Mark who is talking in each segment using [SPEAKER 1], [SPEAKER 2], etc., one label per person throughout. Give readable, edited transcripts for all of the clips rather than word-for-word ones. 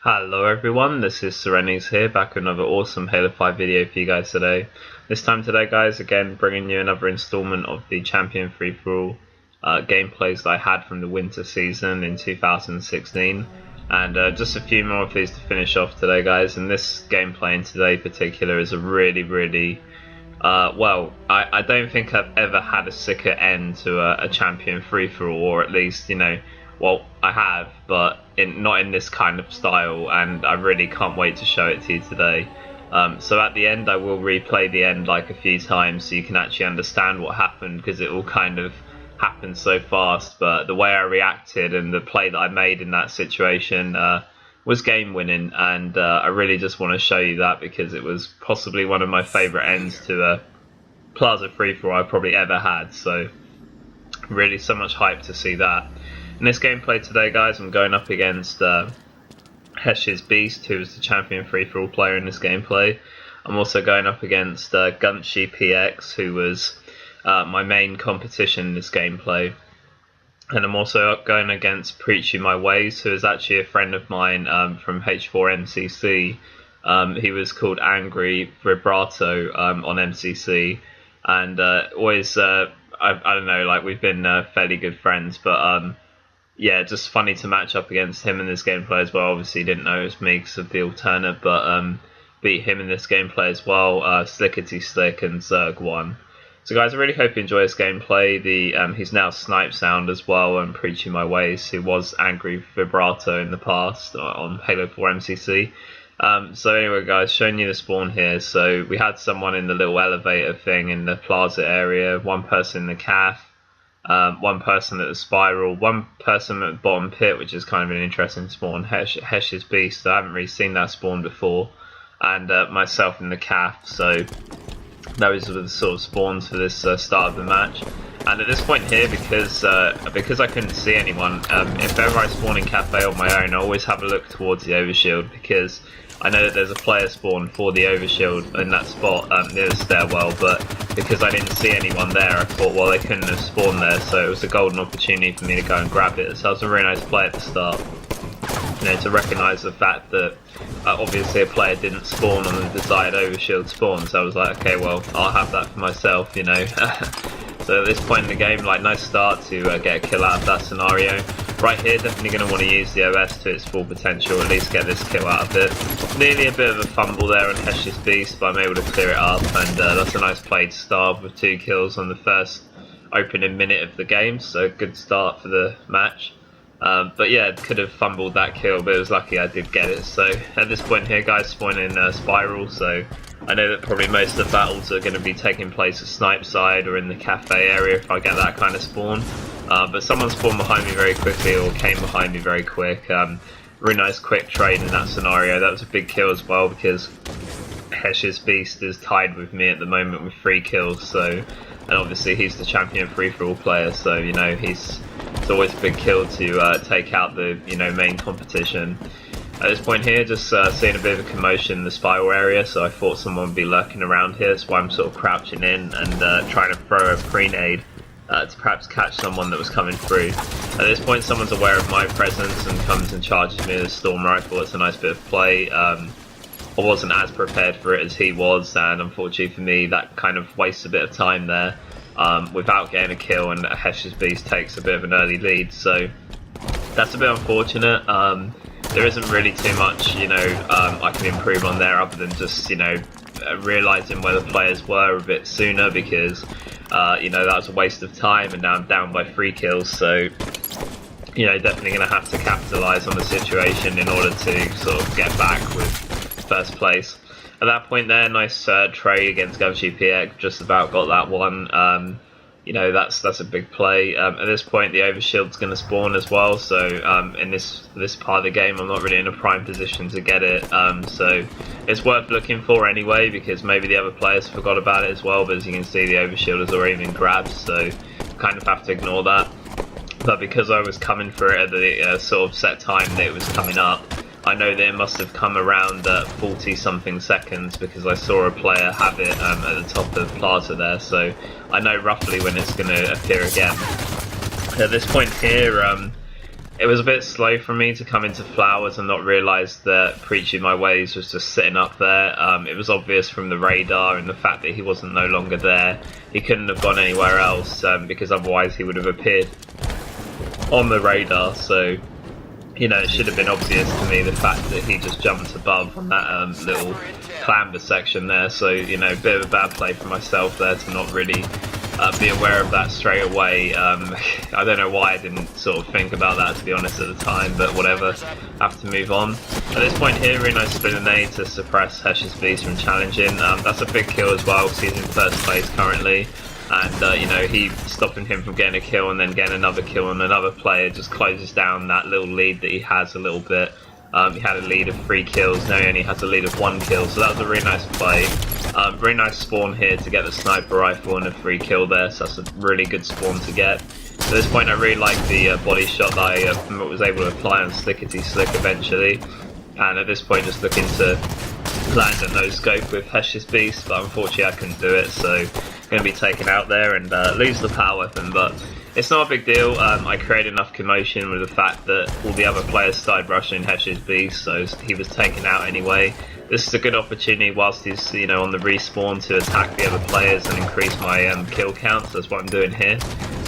[SPEAKER 1] Hello everyone, this is Serenis here, back with another awesome Halo 5 video for you guys today. This time today guys, again bringing you another installment of the Champion Free-For-All gameplays that I had from the winter season in 2016. And just a few more of these to finish off today guys, and this gameplay in today in particular is a really I don't think I've ever had a sicker end to a Champion Free-For-All, or at least, well, I have, but not in this kind of style, and I really can't wait to show it to you today. So at the end I will replay the end like a few times so you can actually understand what happened, because it all kind of happened so fast, but the way I reacted and the play that I made in that situation was game winning, and I really just want to show you that because it was possibly one of my favourite ends to a Plaza free-for-all I've probably ever had, so really so much hype to see that. In this gameplay today guys, I'm going up against HESHIZBEAST, who is the champion free-for-all player in this gameplay. I'm also going up against Gunshy PX, who was my main competition in this gameplay. And I'm also going against PreachYouMyWays, who is actually a friend of mine from H4MCC. He was called Angry Vibrato on MCC, and always, I don't know, like we've been fairly good friends, but yeah, just funny to match up against him in this gameplay as well. Obviously didn't know it was me because of the alternate, but beat him in this gameplay as well. Slickety-Slick and Zerg won. So guys, I really hope you enjoy this gameplay. He's now Snipe Sound as well, and PreachYouMyWays, who was Angry Vibrato in the past on Halo 4 MCC. So anyway guys, showing you the spawn here. So we had someone in the little elevator thing in the Plaza area, one person in the calf, one person at the spiral, one person at the bottom pit, which is kind of an interesting spawn, HESHIZBEAST. I haven't really seen that spawn before, and myself in the calf. So those were the sort of spawns for this start of the match. And at this point here, because I couldn't see anyone, if ever I spawn in cafe on my own, I always have a look towards the overshield, because I know that there's a player spawn for the overshield in that spot near the stairwell, but because I didn't see anyone there, I thought, well, they couldn't have spawned there, so it was a golden opportunity for me to go and grab it. So it was a really nice play at the start, to recognise the fact that obviously a player didn't spawn on the desired overshield spawn, so I was like, okay, well, I'll have that for myself, So at this point in the game, like, nice start to get a kill out of that scenario. Right here, definitely going to want to use the OS to its full potential, at least get this kill out of it. Nearly a bit of a fumble there on HESHIZBEAST, but I'm able to clear it up, and that's a nice play to start with 2 kills on the first opening minute of the game, so good start for the match. But yeah, could have fumbled that kill, but it was lucky I did get it. So at this point here guys, spawn in spiral, so I know that probably most of the battles are going to be taking place at snipe side or in the cafe area if I get that kind of spawn. But someone spawned behind me very quickly, or came behind me very quick. Really nice quick trade in that scenario. That was a big kill as well, because HESHIZBEAST is tied with me at the moment with 3 kills. So, and obviously he's the champion free-for-all player, so it's always a big kill to take out the main competition. At this point here, just seeing a bit of a commotion in the spiral area, so I thought someone would be lurking around here, so I'm sort of crouching in and trying to throw a pre-nade to perhaps catch someone that was coming through. At this point, someone's aware of my presence and comes and charges me with a storm rifle. It's a nice bit of play. I wasn't as prepared for it as he was, and unfortunately for me, that kind of wastes a bit of time there without getting a kill, and HESHIZBEAST takes a bit of an early lead, so that's a bit unfortunate. There isn't really too much, I can improve on there, other than just, realising where the players were a bit sooner, because, that was a waste of time, and now I'm down by 3 kills, so, definitely going to have to capitalise on the situation in order to sort of get back with first place. At that point there, nice trade against Gunshy PX, just about got that one. That's a big play. At this point, the overshield's going to spawn as well, so in this part of the game, I'm not really in a prime position to get it. So it's worth looking for anyway, because maybe the other players forgot about it as well. But as you can see, the overshield has already been grabbed, so kind of have to ignore that. But because I was coming for it at the sort of set time that it was coming up, I know that it must have come around 40-something seconds, because I saw a player have it at the top of Plaza there, so I know roughly when it's going to appear again. At this point here, It was a bit slow for me to come into Flowers and not realise that PreachYouMyWays was just sitting up there. It was obvious from the radar and the fact that he wasn't no longer there. He couldn't have gone anywhere else because otherwise he would have appeared on the radar. So, you know, it should have been obvious to me the fact that he just jumped above on that little clamber section there. So, you know, a bit of a bad play for myself there to not really be aware of that straight away. I don't know why I didn't sort of think about that, to be honest, at the time, but whatever, have to move on. At this point here, really nice spin and aid to suppress HESHIZBEAST from challenging. That's a big kill as well, because he's in first place currently, and you know, he stopping him from getting a kill and then getting another kill on another player just closes down that little lead that he has a little bit. He had a lead of 3 kills, now he only has a lead of 1 kill, so that was a really nice play. Very nice spawn here to get the sniper rifle and a free kill there, so that's a really good spawn to get. At this point I really like the body shot that I was able to apply on Slickety Slick eventually, and at this point just looking to land a no scope with HESHIZBEAST, but unfortunately I couldn't do it, so going to be taken out there and lose the power weapon, but it's not a big deal. I created enough commotion with the fact that all the other players started rushing HESHIZBEAST, so he was taken out anyway. This is a good opportunity whilst he's, you know, on the respawn to attack the other players and increase my kill count, so that's what I'm doing here.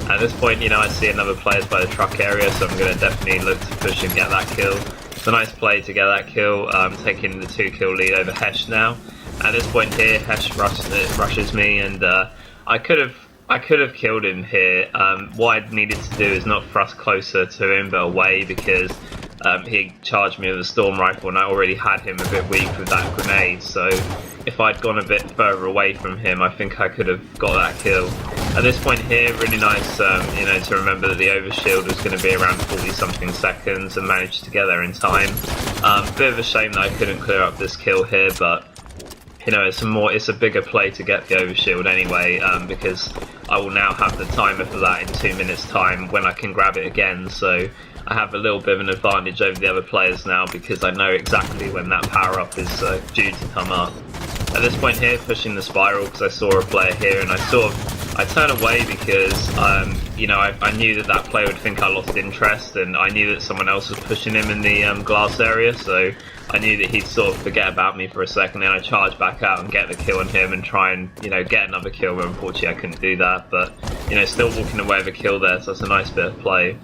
[SPEAKER 1] At this point, you know, I see another players by the truck area, so I'm going to definitely look to push and get that kill. It's a nice play to get that kill, taking the 2 kill lead over Hesh now. At this point here, Hesh rushes me, and I could have killed him here. What I needed to do is not thrust closer to him, but away, because he charged me with a storm rifle and I already had him a bit weak with that grenade, so if I'd gone a bit further away from him I think I could have got that kill. At this point here, really nice you know, to remember that the overshield was going to be around 40 something seconds and managed to get there in time. Bit of a shame that I couldn't clear up this kill here, but you know, it's a bigger play to get the overshield anyway, because I will now have the timer for that in 2 minutes time when I can grab it again, so I have a little bit of an advantage over the other players now because I know exactly when that power up is due to come up. At this point here, pushing the spiral because I saw a player here and I turn away because you know, I knew that that player would think I lost interest, and I knew that someone else was pushing him in the glass area, so I knew that he'd sort of forget about me for a second, and I charge back out and get the kill on him and try and, you know, get another kill, but unfortunately I couldn't do that, but, you know, still walking away with a kill there, so that's a nice bit of play.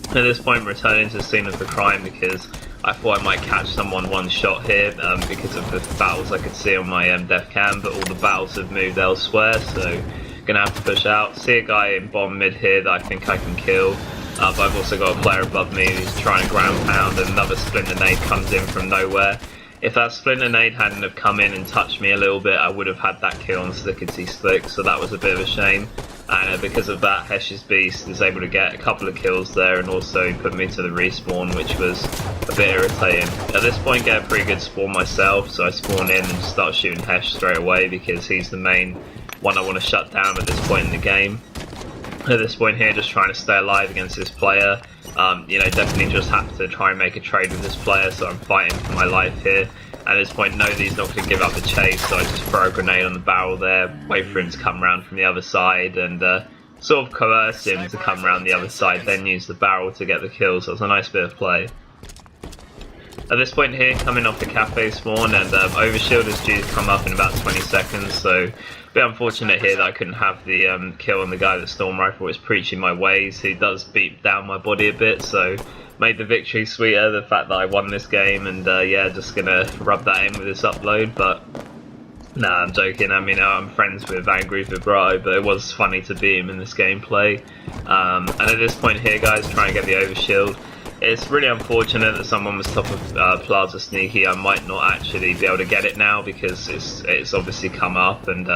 [SPEAKER 1] At this point, returning to the scene of the crime because I thought I might catch someone one shot here because of the battles I could see on my death cam, but all the battles have moved elsewhere, so gonna have to push out. See a guy in bomb mid here that I think I can kill. But I've also got a player above me who's trying to ground pound, and another splinter nade comes in from nowhere. If that splinter nade hadn't have come in and touched me a little bit, I would have had that kill on Slickety Slick, so that was a bit of a shame. And because of that, HESHIZBEAST is able to get a couple of kills there and also put me to the respawn, which was a bit irritating. At this point, get a pretty good spawn myself, so I spawn in and start shooting Hesh straight away because he's the main one I want to shut down at this point in the game. At this point here, just trying to stay alive against this player. You know, definitely just have to try and make a trade with this player, so I'm fighting for my life here. At this point, know that he's not going to give up the chase, so I just throw a grenade on the barrel there, wait for him to come around from the other side, and sort of coerce him to come around the other side, then use the barrel to get the kill, so it's a nice bit of play. At this point here, coming off the cafe spawn, and overshield is due to come up in about 20 seconds, so a bit unfortunate here that I couldn't have the kill on the guy that storm rifle was PreachYouMyWays. He does beat down my body a bit, so made the victory sweeter, the fact that I won this game, and yeah, just gonna rub that in with this upload, but nah, I'm joking. I mean, I'm friends with Angry Vibrato, but it was funny to beat him in this gameplay. And at this point here, guys, try and get the overshield. It's really unfortunate that someone was top of Plaza Sneaky. I might not actually be able to get it now because it's obviously come up, and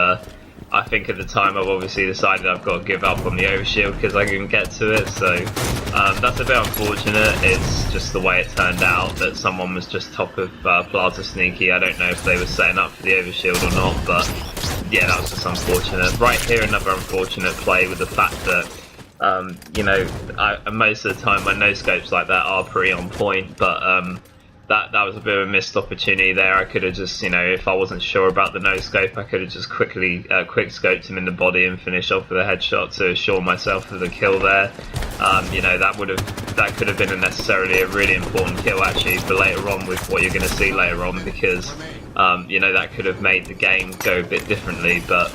[SPEAKER 1] I think at the time I've obviously decided I've got to give up on the overshield because I couldn't get to it, so that's a bit unfortunate. It's just the way it turned out that someone was just top of Plaza Sneaky. I don't know if they were setting up for the overshield or not, but yeah, that was just unfortunate. Right here, another unfortunate play with the fact that you know, most of the time my no scopes like that are pretty on point, but that was a bit of a missed opportunity there. I could have just, you know, if I wasn't sure about the no scope, I could have just quickly quick scoped him in the body and finished off with a headshot to assure myself of the kill there. You know, that could have been necessarily a really important kill actually for later on, with what you're going to see later on, because you know, that could have made the game go a bit differently. But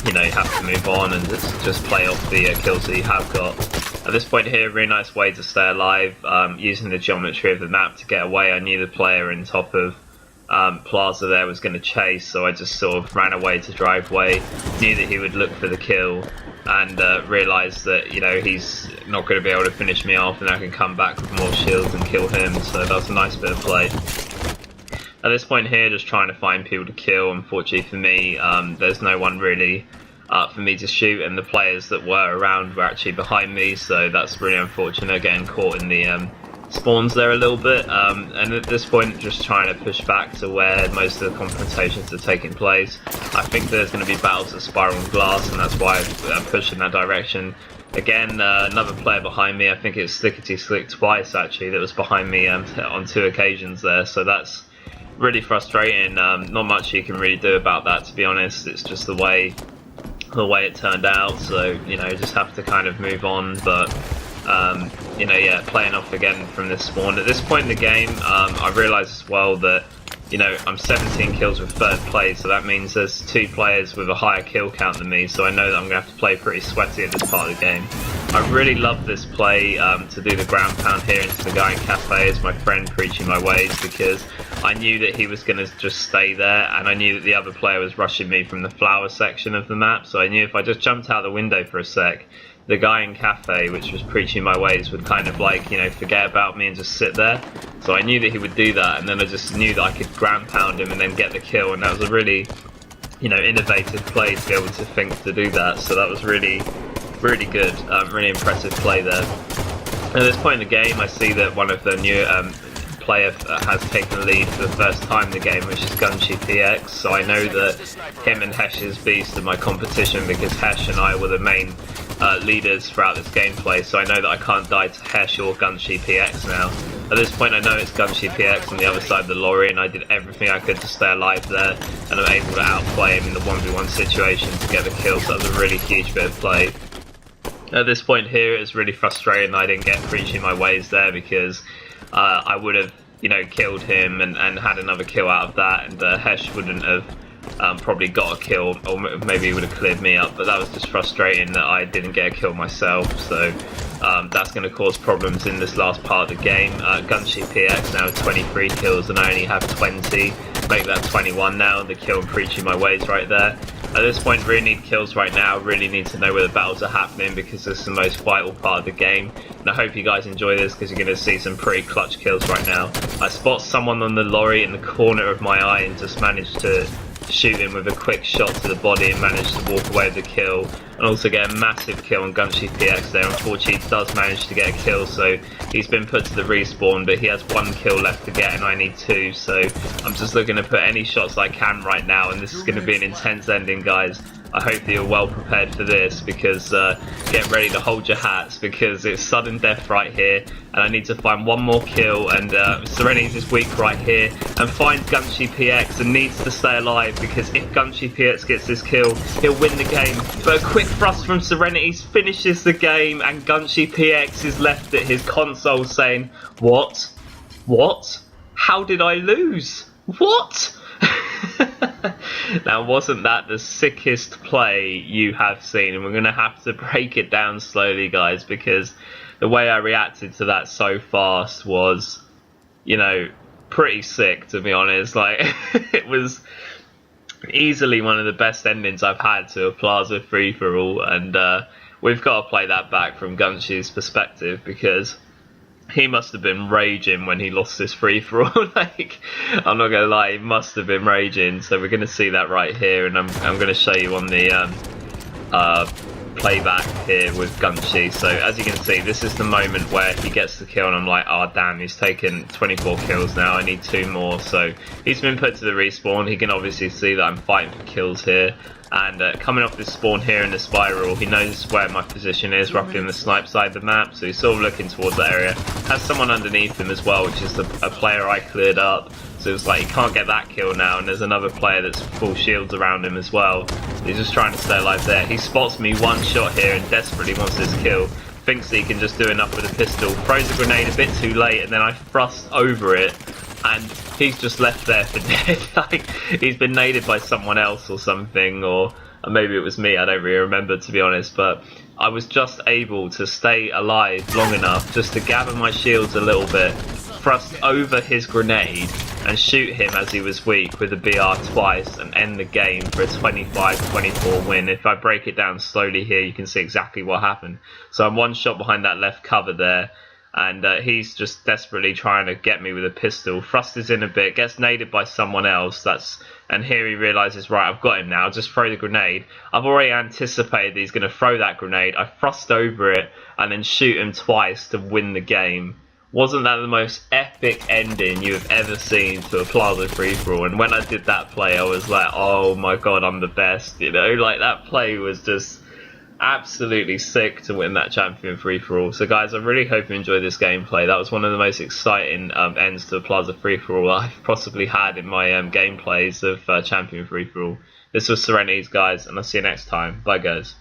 [SPEAKER 1] you know, you have to move on and just play off the kills that you have got. At this point here, really nice way to stay alive, using the geometry of the map to get away. I knew the player in top of Plaza there was going to chase, so I just sort of ran away to driveway, knew that he would look for the kill, and realised that, you know, he's not going to be able to finish me off, and I can come back with more shields and kill him, so that was a nice bit of play. At this point here, just trying to find people to kill. Unfortunately for me, there's no one really for me to shoot, and the players that were around were actually behind me, so that's really unfortunate, getting caught in the spawns there a little bit. And at this point, just trying to push back to where most of the confrontations are taking place. I think there's going to be battles at Spiral and Glass, and that's why I'm pushing that direction. Again, another player behind me, I think it's Slickety Slick twice actually, that was behind me on 2 occasions there, so that's really frustrating. Not much you can really do about that, to be honest. It's just the way it turned out, so you know, just have to kind of move on. But you know, yeah, playing off again from this spawn. At this point in the game, I realised as well that, you know, I'm 17 kills with 3rd place, so that means there's 2 players with a higher kill count than me, so I know that I'm going to have to play pretty sweaty at this part of the game. I really love this play to do the ground pound here into the guy in cafe as my friend PreachYouMyWays, because I knew that he was going to just stay there, and I knew that the other player was rushing me from the flower section of the map, so I knew if I just jumped out the window for a sec, the guy in cafe, which was PreachYouMyWays, would kind of, like, you know, forget about me and just sit there. So I knew that he would do that, and then I just knew that I could ground pound him and then get the kill, and that was a really, you know, innovative play to be able to think to do that. So that was really, really good, really impressive play there. At this point in the game, I see that one of the new player has taken the lead for the first time in the game, which is Gunshy PX. So I know that him and HESHIZBEAST are my competition, because Hesh and I were the main leaders throughout this gameplay, so I know that I can't die to Hesh or Gunshy PX now. At this point I know it's Gunshy PX on the other side of the lorry, and I did everything I could to stay alive there, and I'm able to outplay him in the 1v1 situation to get the kill, so that was a really huge bit of play. At this point here, it's really frustrating that I didn't get PreachYouMyWays there, because I would have, you know, killed him and had another kill out of that, and Hesh wouldn't have probably got a kill, or maybe he would have cleared me up, but that was just frustrating that I didn't get a kill myself, so that's going to cause problems in this last part of the game. Gunshy PX now 23 kills and I only have 20, make that 21 now, the kill and PreachYouMyWays right there. At this point, really need kills right now, really need to know where the battles are happening, because this is the most vital part of the game. And I hope you guys enjoy this, because you're going to see some pretty clutch kills right now. I spot someone on the lorry in the corner of my eye and just managed to shoot him with a quick shot to the body and managed to walk away with the kill, and also get a massive kill on Gunshy PX there. Unfortunately, he does manage to get a kill, so he's been put to the respawn, but he has 1 kill left to get and I need 2, so I'm just looking to put any shots I can right now, and this is going to be an intense ending, guys. I hope that you're well prepared for this, because get ready to hold your hats, because it's sudden death right here, and I need to find 1 more kill, and Serenity's is weak right here, and find Gunshy PX and needs to stay alive, because if Gunshy PX gets this kill, he'll win the game. But a quick thrust from Serenity finishes the game, and Gunshy PX is left at his console saying, "What? What? How did I lose? What?" Now, wasn't that the sickest play you have seen? And we're going to have to break it down slowly, guys, because the way I reacted to that so fast was, you know, pretty sick, to be honest. Like, it was easily one of the best endings I've had to a Plaza free-for-all, and we've got to play that back from Gunshy's perspective, because he must have been raging when he lost this free-for-all. Like, I'm not gonna lie, he must have been raging. So we're gonna see that right here, and I'm gonna show you on the playback here with Gunshy. So as you can see, this is the moment where he gets the kill, and I'm like, oh damn, he's taken 24 kills now, I need 2 more. So he's been put to the respawn. He can obviously see that I'm fighting for kills here, And coming off this spawn here in the spiral, he knows where my position is, roughly on the snipe side of the map, so he's sort of looking towards that area. Has someone underneath him as well, which is a player I cleared up, so it's like he can't get that kill now, and there's another player that's full shields around him as well. He's just trying to stay alive there. He spots me one shot here and desperately wants this kill. Thinks that he can just do enough with a pistol. Throws a grenade a bit too late, and then I thrust over it, and he's just left there for dead. Like, he's been naded by someone else or something, or maybe it was me, I don't really remember, to be honest, but I was just able to stay alive long enough just to gather my shields a little bit, thrust over his grenade and shoot him as he was weak with a BR twice and end the game for a 25-24 win. If I break it down slowly here, you can see exactly what happened. So I'm one shot behind that left cover there, and he's just desperately trying to get me with a pistol. Thrusters in a bit, gets naded by someone else. And here he realises, right, I've got him now, just throw the grenade. I've already anticipated that he's going to throw that grenade. I thrust over it and then shoot him twice to win the game. Wasn't that the most epic ending you have ever seen to a Plaza free-for-all? And when I did that play, I was like, oh my god, I'm the best, you know? Like, that play was just absolutely sick to win that champion free-for-all. So guys, I really hope you enjoyed this gameplay. That was one of the most exciting ends to a Plaza free-for-all I've possibly had in my gameplays of champion free-for-all. This was Serenity's, guys, and I'll see you next time. Bye, guys.